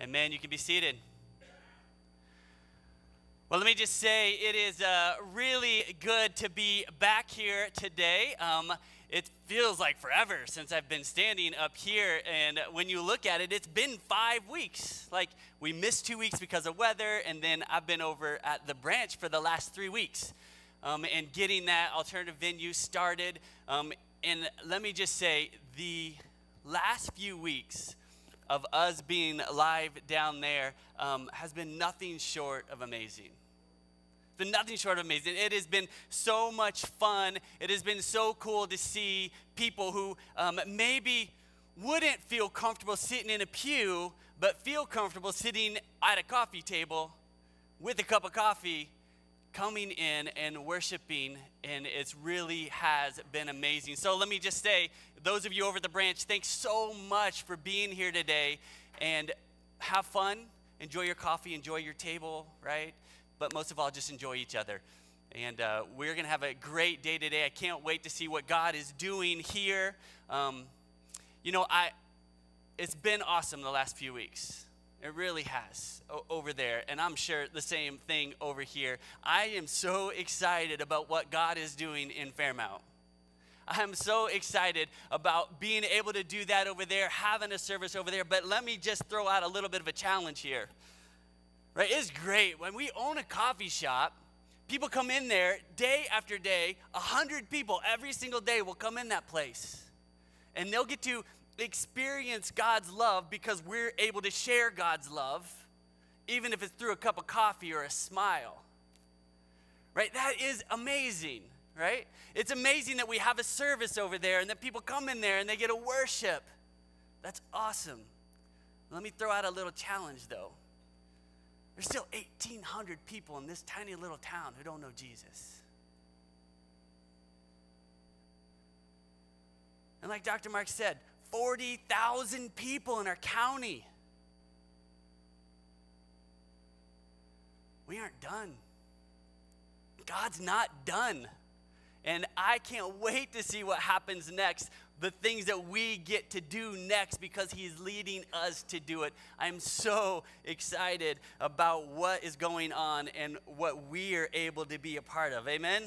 Amen. You can be seated. Well, let me just say it is really good to be back here today. It feels like forever since I've been standing up here, and when you look at it, it's been 5 weeks. Like, we missed 2 weeks because of weather, and then I've been over at the branch for the last 3 weeks and getting that alternative venue started. And let me just say, the last few weeks of us being live down there has been nothing short of amazing. It's been nothing short of amazing. It has been so much fun. It has been so cool to see people who maybe wouldn't feel comfortable sitting in a pew, but feel comfortable sitting at a coffee table with a cup of coffee, coming in and worshiping, and it really has been amazing. So let me just say, those of you over at the branch, thanks so much for being here today, and have fun, enjoy your coffee, enjoy your table, right? But most of all, just enjoy each other. And we're going to have a great day today. I can't wait to see what God is doing here. It's been awesome the last few weeks. It really has over there, and I'm sure the same thing over here. I am so excited about what God is doing in Fairmount. I'm so excited about being able to do that over there, having a service over there. But let me just throw out a little bit of a challenge here. Right? It's great. When we own a coffee shop, people come in there day after day. 100 people every single day will come in that place, and they'll get to experience God's love because we're able to share God's love, even if it's through a cup of coffee or a smile. Right? That is amazing, right? It's amazing that we have a service over there and that people come in there and they get to worship. That's awesome. Let me throw out a little challenge, though. There's still 1,800 people in this tiny little town who don't know Jesus. And like Dr. Mark said, 40,000 people in our county. We aren't done. God's not done. And I can't wait to see what happens next, the things that we get to do next, because he's leading us to do it. I'm so excited about what is going on and what we are able to be a part of. Amen?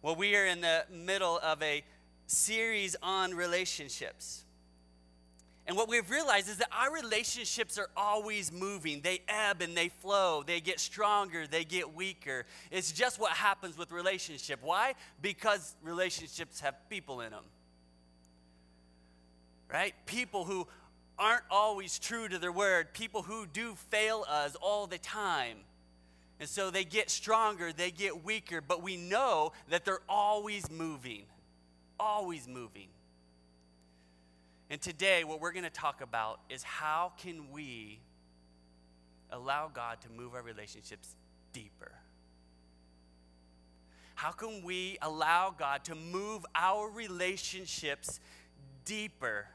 Well, we are in the middle of a series on relationships. And what we've realized is that our relationships are always moving. They ebb and they flow. They get stronger, they get weaker. It's just what happens with relationship. Why? Because relationships have people in them. Right? People who aren't always true to their word. People who do fail us all the time. And so they get stronger, they get weaker, but we know that they're always moving. Always moving. And today, what we're going to talk about is how can we allow God to move our relationships deeper? How can we allow God to move our relationships deeper?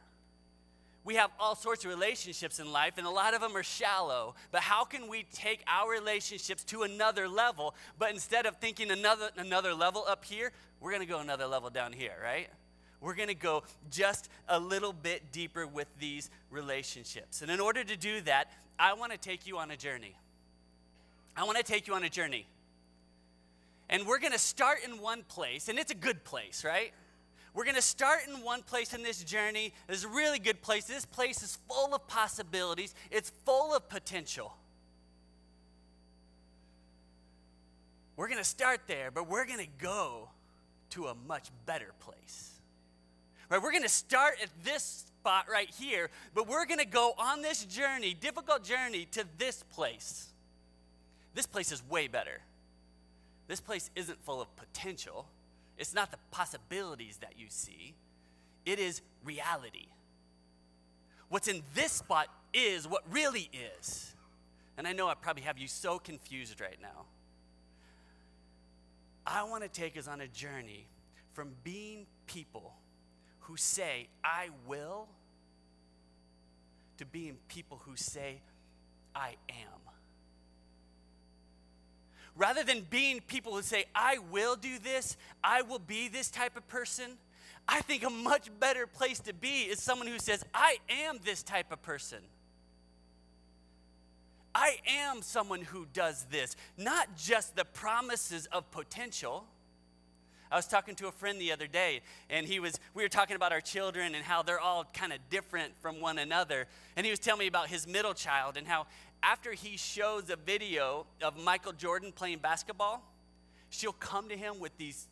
We have all sorts of relationships in life, and a lot of them are shallow. But how can we take our relationships to another level? But instead of thinking another level up here, we're going to go another level down here, right? We're going to go just a little bit deeper with these relationships. And in order to do that, I want to take you on a journey. I want to take you on a journey. And we're going to start in one place, and it's a good place, right? We're going to start in one place in this journey. It's a really good place. This place is full of possibilities. It's full of potential. We're going to start there, but we're going to go to a much better place. Right, we're going to start at this spot right here, but we're going to go on this journey, difficult journey, to this place. This place is way better. This place isn't full of potential. It's not the possibilities that you see. It is reality. What's in this spot is what really is. And I know I probably have you so confused right now. I want to take us on a journey from being people who say, I will, to being people who say, I am. Rather than being people who say, I will do this, I will be this type of person, I think a much better place to be is someone who says, I am this type of person. I am someone who does this, not just the promises of potential. I was talking to a friend the other day, and we were talking about our children and how they're all kind of different from one another. And he was telling me about his middle child and how after he shows a video of Michael Jordan playing basketball, she'll come to him with these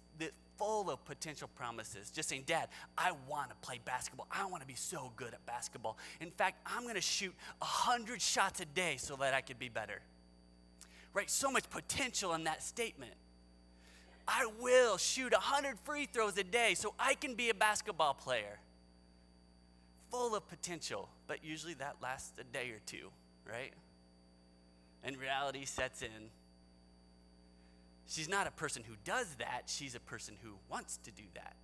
full of potential promises, just saying, Dad, I want to play basketball. I want to be so good at basketball. In fact, I'm going to shoot 100 shots a day so that I could be better. Right? So much potential in that statement. I will shoot 100 free throws a day so I can be a basketball player. Full of potential, but usually that lasts a day or two, right? And reality sets in. She's not a person who does that. She's a person who wants to do that.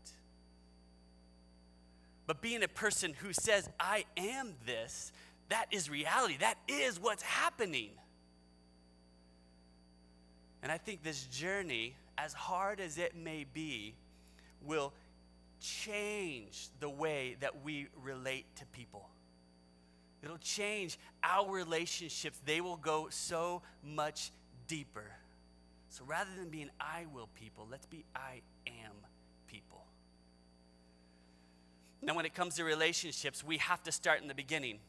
But being a person who says, I am this, that is reality. That is what's happening. And I think this journey, as hard as it may be, will change the way that we relate to people. It'll change our relationships. They will go so much deeper. So rather than being I will people, let's be I am people. Now when it comes to relationships, we have to start in the beginning,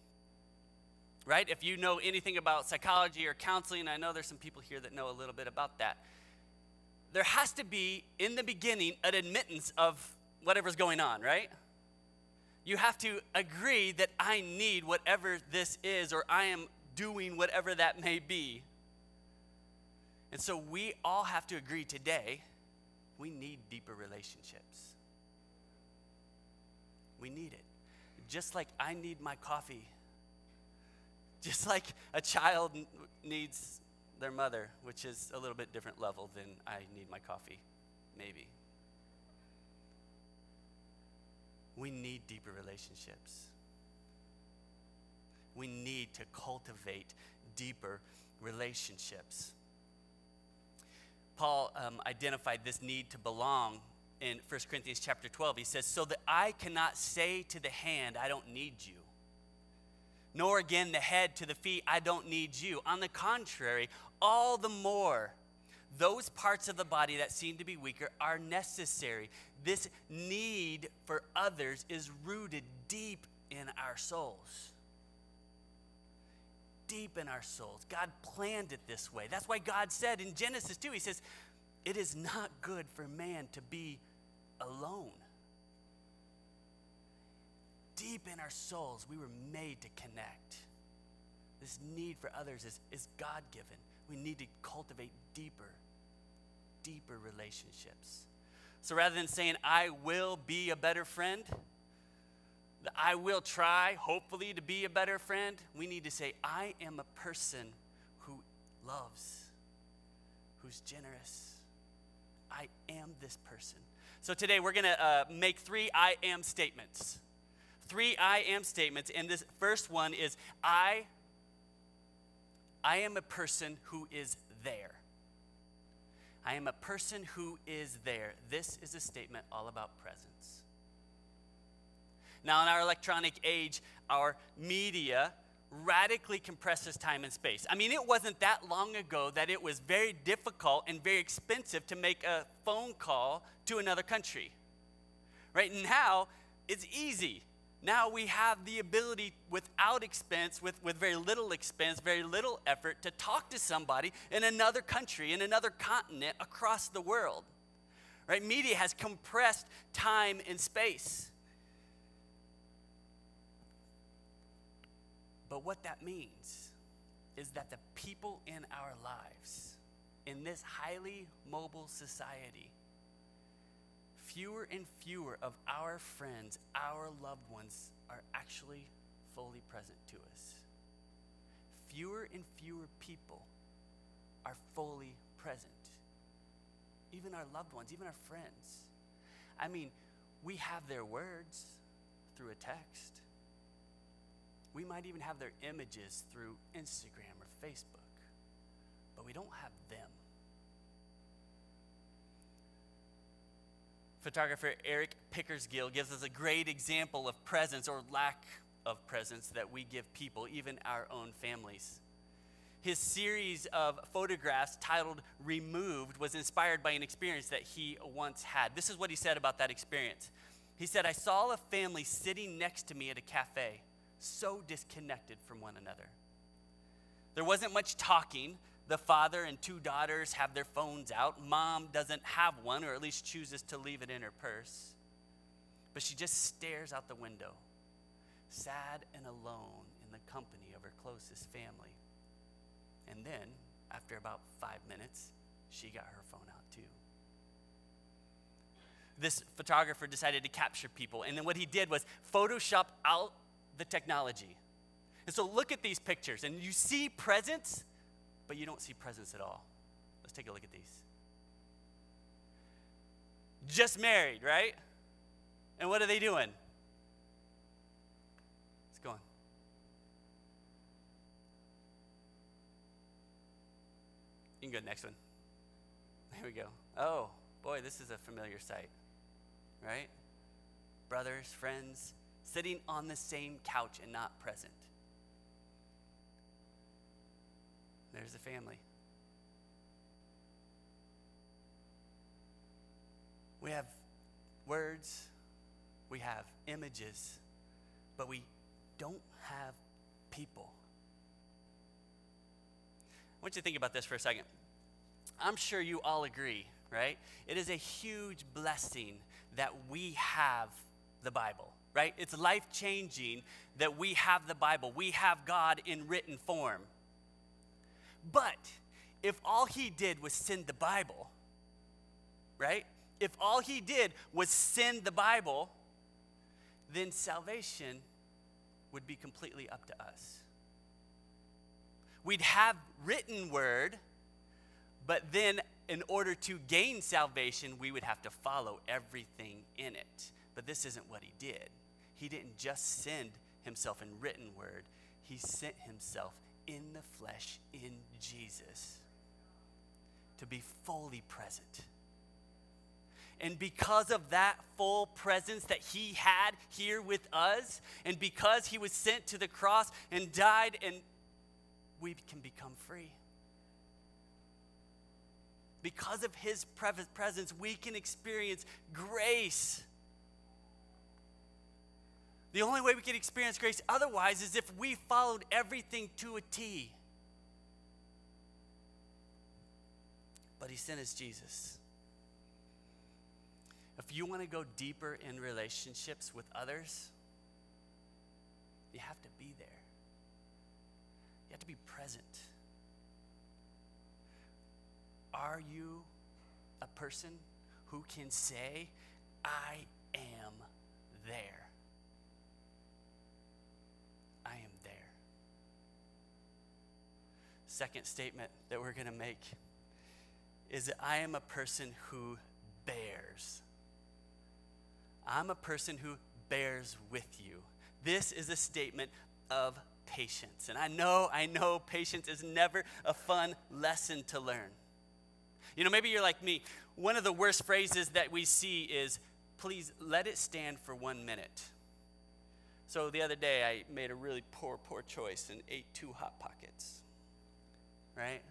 right? If you know anything about psychology or counseling, I know there's some people here that know a little bit about that. There has to be, in the beginning, an admittance of whatever's going on, right? You have to agree that I need whatever this is, or I am doing whatever that may be. And so we all have to agree today, we need deeper relationships. We need it. Just like I need my coffee. Just like a child needs their mother, which is a little bit different level than I need my coffee, maybe. We need deeper relationships. We need to cultivate deeper relationships. Paul identified this need to belong in 1 Corinthians chapter 12. He says, so that I cannot say to the hand, I don't need you, nor again the head to the feet, I don't need you. On the contrary, all the more, those parts of the body that seem to be weaker are necessary. This need for others is rooted deep in our souls. Deep in our souls. God planned it this way. That's why God said in Genesis 2, he says, it is not good for man to be alone. Deep in our souls, we were made to connect. This need for others is God-given. We need to cultivate deeper relationships. So rather than saying, I will be a better friend, I will try, hopefully, to be a better friend, we need to say, I am a person who loves, who's generous. I am this person. So today we're going to make 3 I am statements. 3 I am statements, and this first one is, I am a person who is there. I am a person who is there. This is a statement all about presence. Now, in our electronic age, our media radically compresses time and space. I mean, it wasn't that long ago that it was very difficult and very expensive to make a phone call to another country. Right now, it's easy. Now we have the ability without expense, with very little expense, very little effort, to talk to somebody in another country, in another continent, across the world. Right? Media has compressed time and space. But what that means is that the people in our lives, in this highly mobile society, fewer and fewer of our friends, our loved ones, are actually fully present to us. Fewer and fewer people are fully present. Even our loved ones, even our friends. I mean, we have their words through a text. We might even have their images through Instagram or Facebook, but we don't have them. Photographer Eric Pickersgill gives us a great example of presence or lack of presence that we give people, even our own families. His series of photographs titled Removed was inspired by an experience that he once had. This is what he said about that experience. He said, "I saw a family sitting next to me at a cafe, so disconnected from one another. There wasn't much talking. The father and two daughters have their phones out. Mom doesn't have one, or at least chooses to leave it in her purse. But she just stares out the window, sad and alone in the company of her closest family. And then, after about 5 minutes, she got her phone out too." This photographer decided to capture people, and then what he did was Photoshop out the technology. And so look at these pictures, and you see presence, but you don't see presence at all. Let's take a look at these. Just married, right? And what are they doing? Let's go on. You can go to the next one. There we go. Oh, boy, this is a familiar sight, right? Brothers, friends, sitting on the same couch and not present. There's a family. We have words, we have images, but we don't have people. I want you to think about this for a second. I'm sure you all agree, right? It is a huge blessing that we have the Bible, right? It's life-changing that we have the Bible. We have God in written form. But if all he did was send the Bible, right? If all he did was send the Bible, then salvation would be completely up to us. We'd have written word, but then in order to gain salvation, we would have to follow everything in it. But this isn't what he did. He didn't just send himself in written word. He sent himself in the flesh, in Jesus, to be fully present. And because of that full presence that he had here with us, and because he was sent to the cross and died, and we can become free. Because of his presence, we can experience grace. The only way we can experience grace otherwise is if we followed everything to a T. But he sent us Jesus. If you want to go deeper in relationships with others, you have to be there. You have to be present. Are you a person who can say, "I am there"? I am there. Second statement that we're going to make is that I am a person who bears. I'm a person who bears with you. This is a statement of patience. And I know patience is never a fun lesson to learn. You know, maybe you're like me. One of the worst phrases that we see is, "Please let it stand for 1 minute." So the other day, I made a really poor choice and ate 2 Hot Pockets, right?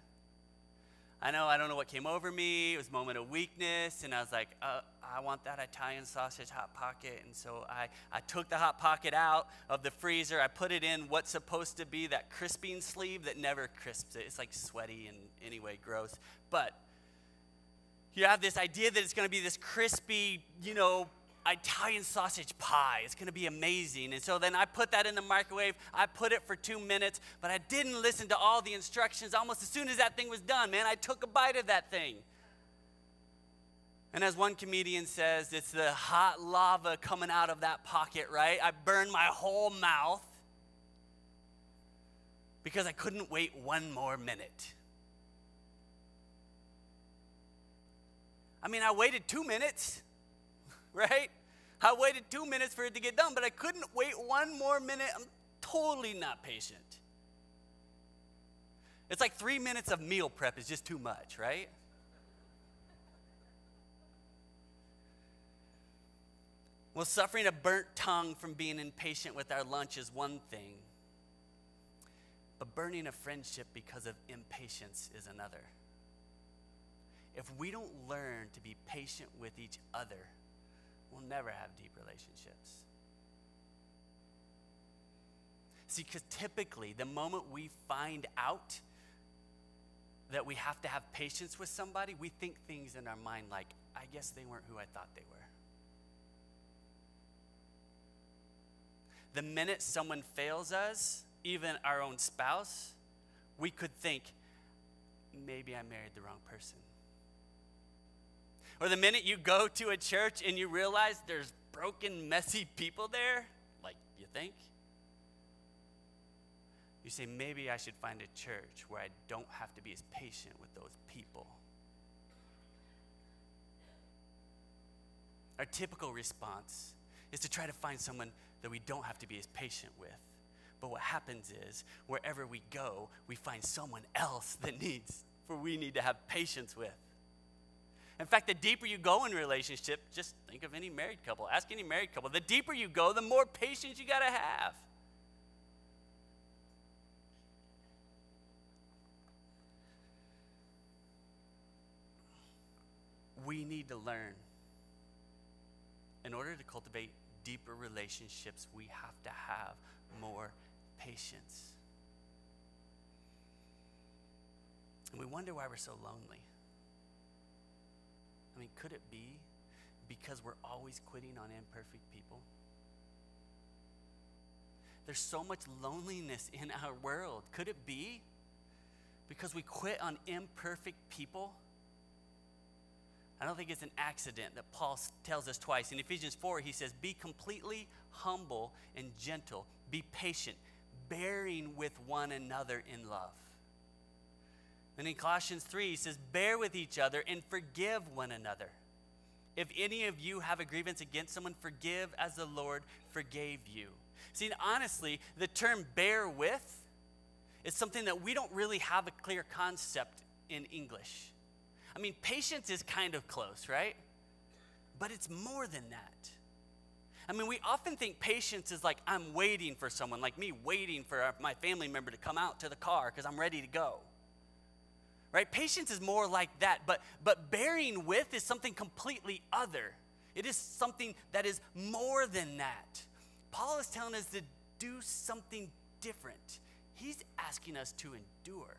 I don't know what came over me. It was a moment of weakness, and I was like, I want that Italian sausage Hot Pocket. And so I took the Hot Pocket out of the freezer. I put it in what's supposed to be that crisping sleeve that never crisps it. It's like sweaty and anyway, gross. But you have this idea that it's going to be this crispy, Italian sausage pie. It's going to be amazing. And so then I put that in the microwave. I put it for 2 minutes, but I didn't listen to all the instructions. Almost as soon as that thing was done, man, I took a bite of that thing. And as one comedian says, it's the hot lava coming out of that pocket, right? I burned my whole mouth because I couldn't wait 1 more minute. I mean, I waited 2 minutes. Right? I waited 2 minutes for it to get done, but I couldn't wait 1 more minute. I'm totally not patient. It's like 3 minutes of meal prep is just too much, right? Well, suffering a burnt tongue from being impatient with our lunch is one thing, but burning a friendship because of impatience is another. If we don't learn to be patient with each other, we'll never have deep relationships. See, because typically, the moment we find out that we have to have patience with somebody, we think things in our mind like, I guess they weren't who I thought they were. The minute someone fails us, even our own spouse, we could think, maybe I married the wrong person. Or the minute you go to a church and you realize there's broken, messy people there, like you think, you say, maybe I should find a church where I don't have to be as patient with those people. Our typical response is to try to find someone that we don't have to be as patient with. But what happens is, wherever we go, we find someone else that we need to have patience with. In fact, the deeper you go in a relationship, just think of any married couple. Ask any married couple. The deeper you go, the more patience you got to have. We need to learn. In order to cultivate deeper relationships, we have to have more patience. And we wonder why we're so lonely. I mean, could it be because we're always quitting on imperfect people? There's so much loneliness in our world. Could it be because we quit on imperfect people? I don't think it's an accident that Paul tells us twice. In Ephesians 4, he says, be completely humble and gentle. Be patient, bearing with one another in love. And in Colossians 3, he says, bear with each other and forgive one another. If any of you have a grievance against someone, forgive as the Lord forgave you. See, honestly, the term bear with is something that we don't really have a clear concept in English. I mean, patience is kind of close, right? But it's more than that. I mean, we often think patience is like I'm waiting for someone, like me waiting for my family member to come out to the car because I'm ready to go. Right? Patience is more like that, but bearing with is something completely other. It is something that is more than that. Paul is telling us to do something different. He's asking us to endure.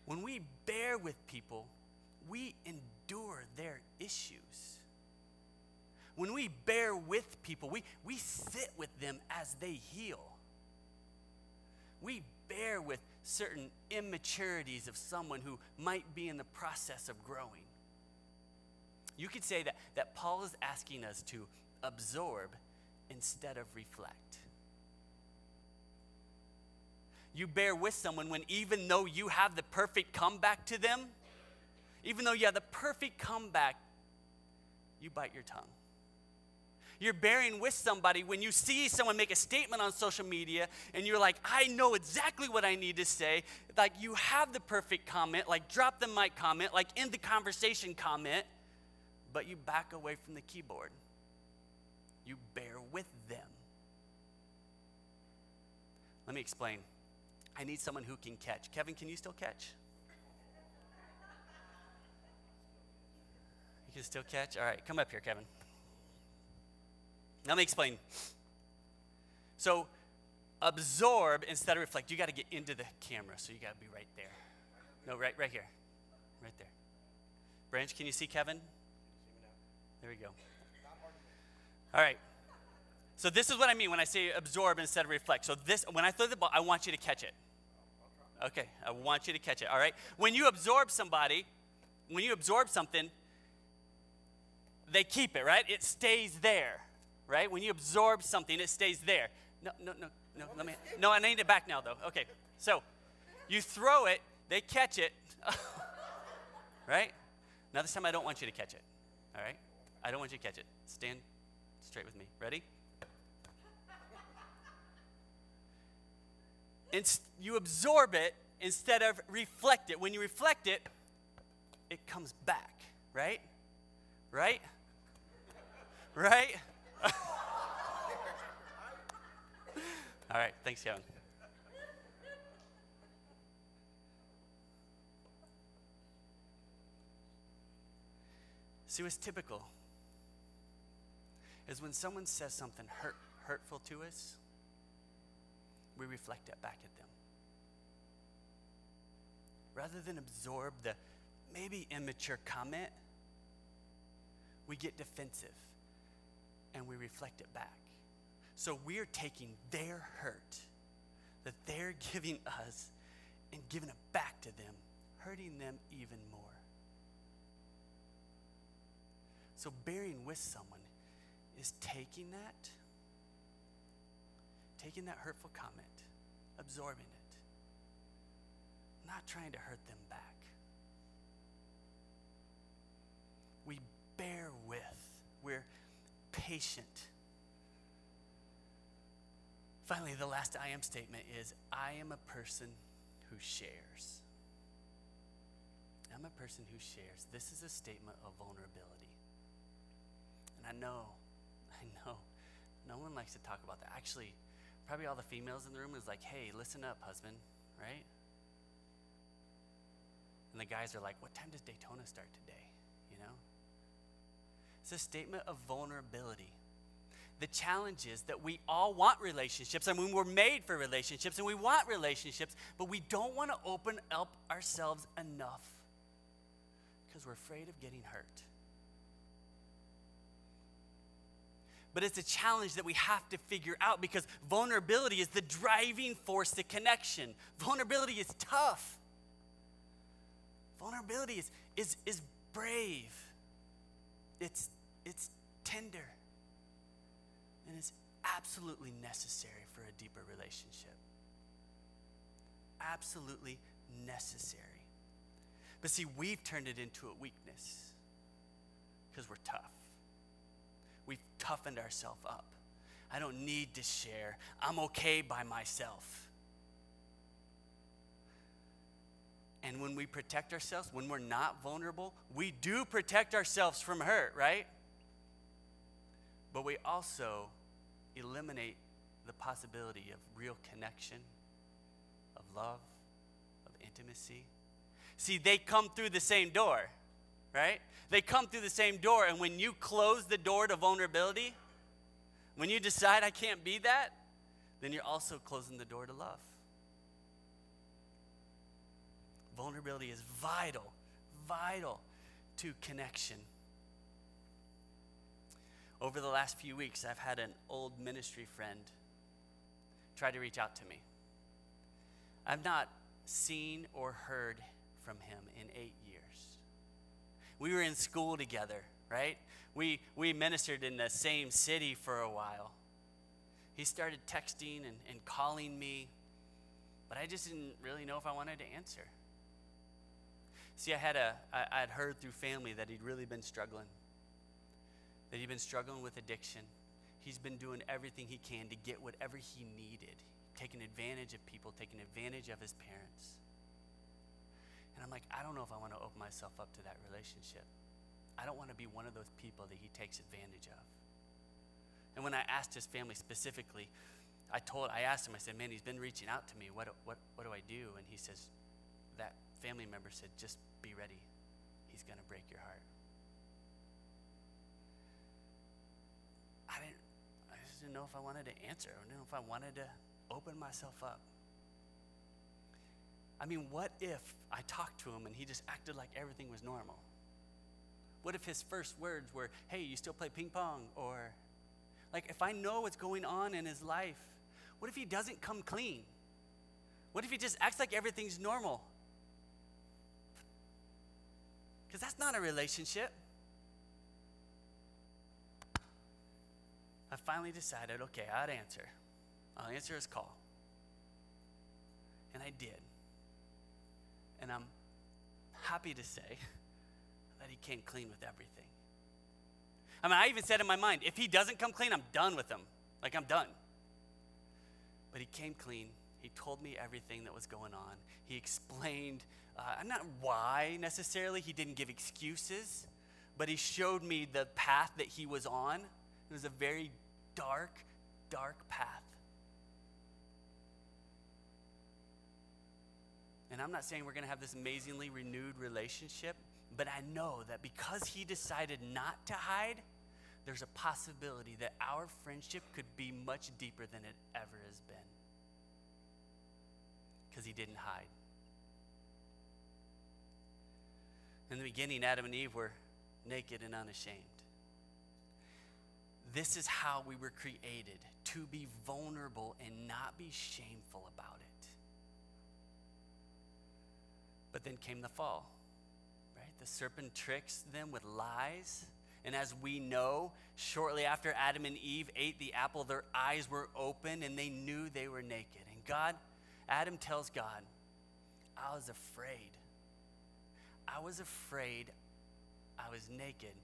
When we bear with people, we endure their issues. When we bear with people, we sit with them as they heal. We bear with certain immaturities of someone who might be in the process of growing. You could say that Paul is asking us to absorb instead of reflect. You bear with someone when even though you have the perfect comeback to them, even though you have the perfect comeback, you bite your tongue. You're bearing with somebody when you see someone make a statement on social media and you're like, I know exactly what I need to say. Like you have the perfect comment, like drop the mic comment, like end the conversation comment, but you back away from the keyboard. You bear with them. Let me explain. I need someone who can catch. Kevin, can you still catch? You can still catch? All right, come up here, Kevin. Let me explain. So, absorb instead of reflect. You got to get into the camera, so you got to be right there. No, right here. Right there. Branch, can you see Kevin? There we go. All right. So this is what I mean when I say absorb instead of reflect. So this, when I throw the ball, I want you to catch it. Okay, I want you to catch it, all right? When you absorb somebody, when you absorb something, they keep it, right? It stays there, right? When you absorb something, it stays there. No, I need it back now, though. Okay, so you throw it, they catch it, right? Now this time I don't want you to catch it, all right? I don't want you to catch it. Stand straight with me. Ready? You absorb it instead of reflect it. When you reflect it, it comes back, right? Right? right? All right, thanks, Kevin. See, what's typical is when someone says something hurtful to us, we reflect it back at them. Rather than absorb the maybe immature comment, we get defensive and we reflect it back. So we're taking their hurt that they're giving us and giving it back to them, hurting them even more. So bearing with someone is taking that hurtful comment, absorbing it, not trying to hurt them back. We bear with, we're patient. Finally, the last I am statement is, I am a person who shares. I'm a person who shares. This is a statement of vulnerability. And I know, no one likes to talk about that. Actually, probably all the females in the room is like, hey, listen up, husband, right? And the guys are like, what time does Daytona start today, you know? It's a statement of vulnerability. The challenge is that we all want relationships. I mean, we're made for relationships, and we want relationships, but we don't want to open up ourselves enough because we're afraid of getting hurt. But it's a challenge that we have to figure out because vulnerability is the driving force to connection. Vulnerability is tough. Vulnerability is brave. It's tender. And it's absolutely necessary for a deeper relationship. Absolutely necessary. But see, we've turned it into a weakness because we're tough. We've toughened ourselves up. I don't need to share. I'm okay by myself. And when we protect ourselves, when we're not vulnerable, we do protect ourselves from hurt, right? But we also eliminate the possibility of real connection, of love, of intimacy. See, they come through the same door, right? They come through the same door, and when you close the door to vulnerability, when you decide I can't be that, then you're also closing the door to love. Vulnerability is vital to connection. Over the last few weeks, I've had an old ministry friend try to reach out to me. I've not seen or heard from him in 8 years. We were in school together, right? We ministered in the same city for a while. He started texting and calling me, but I just didn't really know if I wanted to answer. See, I had heard through family that he'd really been struggling. That he'd been struggling with addiction. He's been doing everything he can to get whatever he needed, taking advantage of people, taking advantage of his parents. And I'm like, I don't know if I want to open myself up to that relationship. I don't want to be one of those people that he takes advantage of. And when I asked his family specifically, I asked him, I said, man, he's been reaching out to me. What do I do? And he says, that family member said, just be ready. He's going to break your heart. I just didn't know if I wanted to answer. I didn't know if I wanted to open myself up. I mean, what if I talked to him and he just acted like everything was normal? What if his first words were, hey, you still play ping pong? Or, like, if I know what's going on in his life, what if he doesn't come clean? What if he just acts like everything's normal? Because that's not a relationship. I finally decided, okay, I'll answer his call. And I did. And I'm happy to say that he came clean with everything. I mean, I even said in my mind, if he doesn't come clean, I'm done with him. Like, I'm done. But he came clean. He told me everything that was going on. He explained, not why necessarily. He didn't give excuses, but he showed me the path that he was on. It was a very dark, dark path. And I'm not saying we're going to have this amazingly renewed relationship, but I know that because he decided not to hide, there's a possibility that our friendship could be much deeper than it ever has been. Because he didn't hide. In the beginning, Adam and Eve were naked and unashamed. This is how we were created, to be vulnerable and not be shameful about it. But then came the fall, right? The serpent tricks them with lies. And as we know, shortly after Adam and Eve ate the apple, their eyes were open and they knew they were naked. And Adam tells God, I was afraid. I was afraid I was naked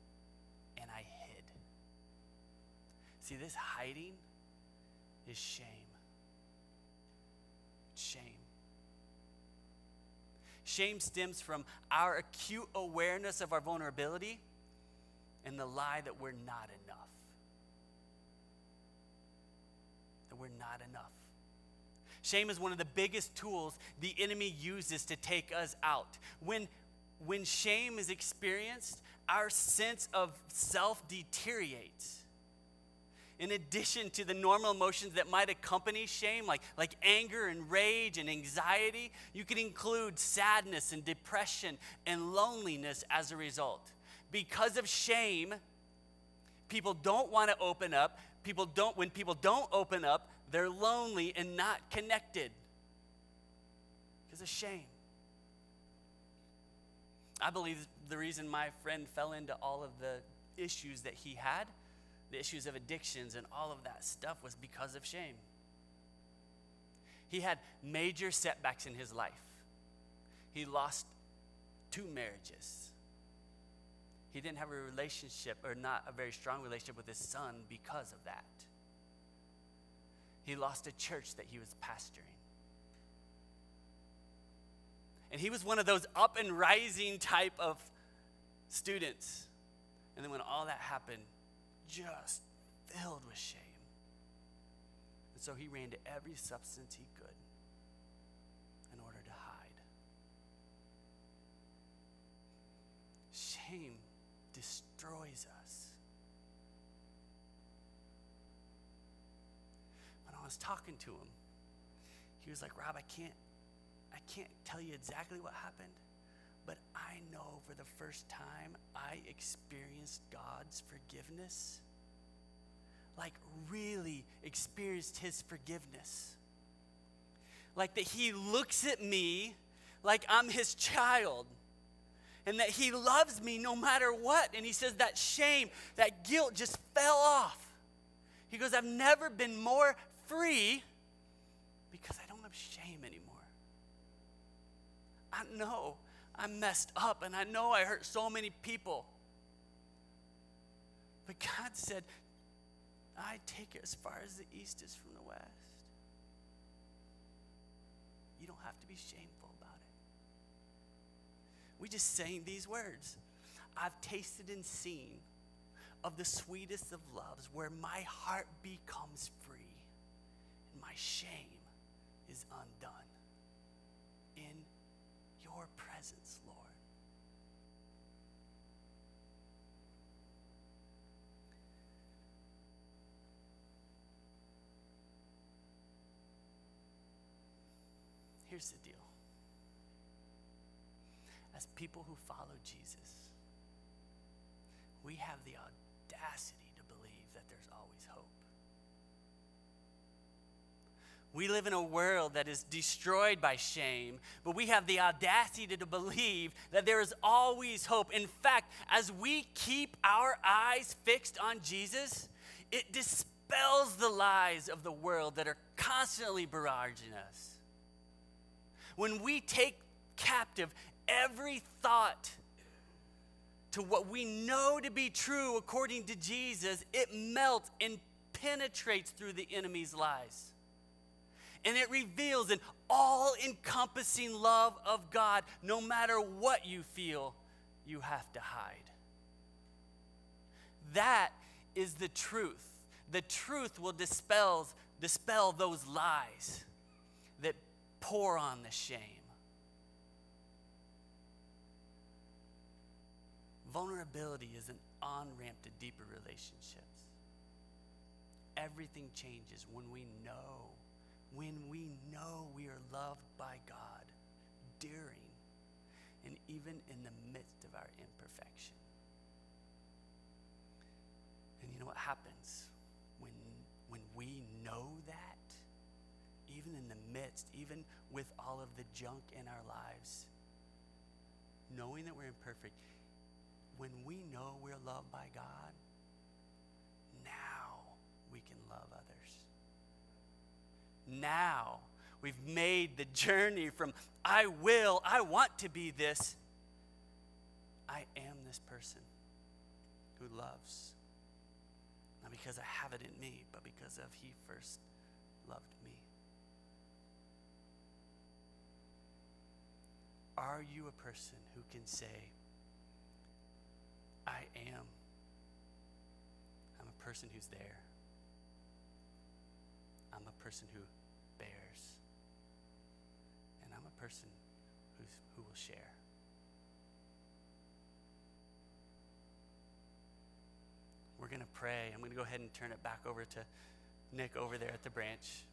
and I hid. See, this hiding is shame. Shame. Shame stems from our acute awareness of our vulnerability and the lie that we're not enough. That we're not enough. Shame is one of the biggest tools the enemy uses to take us out. When shame is experienced, our sense of self deteriorates. In addition to the normal emotions that might accompany shame, like anger and rage and anxiety, you can include sadness and depression and loneliness as a result. Because of shame, people don't want to open up. When people don't open up, they're lonely and not connected because of shame. I believe the reason my friend fell into all of the issues that he had, the issues of addictions and all of that stuff, was because of shame. He had major setbacks in his life. He lost 2 marriages. He didn't have a relationship, or not a very strong relationship, with his son because of that. He lost a church that he was pastoring. And he was one of those up and rising type of students. And then when all that happened, just filled with shame. And so he ran to every substance he could in order to hide. Shame destroys us. When I was talking to him, he was like, Rob, I can't tell you exactly what happened, but I know for the first time I experienced God's forgiveness. Like really experienced his forgiveness. Like that he looks at me like I'm his child. And that he loves me no matter what. And he says that shame, that guilt just fell off. He goes, I've never been more free because I don't have shame anymore. I know I messed up and I know I hurt so many people. But God said, I take it as far as the east is from the west. You don't have to be shameful about it. We just saying these words. I've tasted and seen of the sweetest of loves, where my heart becomes free and my shame is undone. In your presence, Lord. Here's the deal. As people who follow Jesus, we have the audacity to believe that there's always hope. We live in a world that is destroyed by shame, but we have the audacity to believe that there is always hope. In fact, as we keep our eyes fixed on Jesus, it dispels the lies of the world that are constantly barraging us. When we take captive every thought to what we know to be true according to Jesus, it melts and penetrates through the enemy's lies. And it reveals an all-encompassing love of God, no matter what you feel you have to hide. That is the truth. The truth will dispel those lies that pour on the shame. Vulnerability is an on-ramp to deeper relationships. Everything changes when we know we are loved by God during and even in the midst of our imperfection. And you know what happens when we know that, even in the midst, even with all of the junk in our lives, knowing that we're imperfect, when we know we're loved by God, now we can love others. Now we've made the journey from I want to be this, I am this person who loves. Not because I have it in me, but because of He first loved me. Are you a person who can say, I'm a person who's there. I'm a person who bears. And I'm a person who will share. We're going to pray. I'm going to go ahead and turn it back over to Nick over there at the branch.